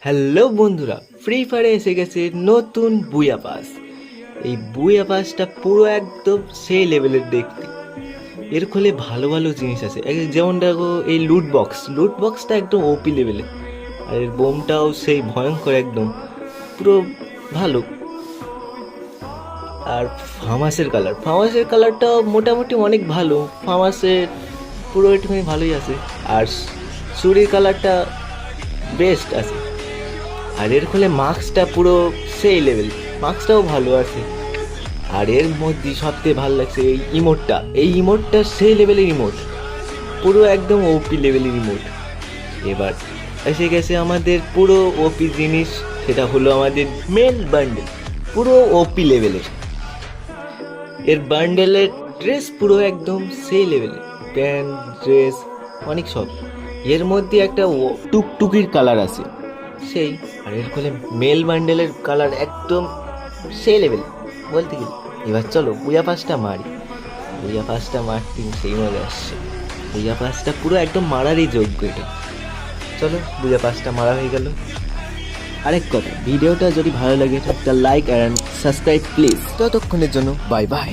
Hello বন্ধুরা, free ফায়ারে এসে গেছে নতুন বুয়া পাস। এই বুয়া পাসটা পুরো একদম সেই লেভেলের দেখতে। এর ফলে ভালো ভালো জিনিস আছে, যেমন দেখো এই লুট বক্সটা একদম ওপি লেভেলের। আর এর বোমটাও সেই ভয়ঙ্কর একদম, পুরো ভালো। আর ফার্মাসের কালারটাও মোটামুটি অনেক ভালো। ফার্মাসের পুরো একটুখানি ভালোই আছে। আর চুরির কালারটা বেস্ট আছে। আর এর ফলে মার্কসটা পুরো সেই লেভেল, মার্কসটাও ভালো আছে। আর এর মধ্যে সবথেকে ভালো লাগছে এই ইমোটটা সেই লেভেলের ইমোট, পুরো একদম ওপি লেভেলের ইমোট। এবার এসে গেছে আমাদের পুরো ওপি জিনিস, সেটা হলো আমাদের মেল বান্ডেল, পুরো ওপি লেভেলের। এর বান্ডেলের ড্রেস পুরো একদম সেই লেভেলের, প্যান্ট ড্রেস অনেক সব। এর মধ্যে একটা টুকটুকির কালার আছে সেই। আর এর ফলে মেল বান্ডেলের কালার একদম সেই লেভেল বলতে গেলে। এবার চলো বুয়া পাসটা মারি। বুয়া পাসটা মারতে সেই মজা আসছে। বুয়া পাসটা পুরো একদম মারারই যোগ্য এটা। চলো বুয়া পাসটা মারা হয়ে গেল। আরেক কথা, ভিডিওটা যদি ভালো লাগে একটা লাইক অ্যান্ড সাবস্ক্রাইব প্লিজ। ততক্ষণের জন্য বাই বাই।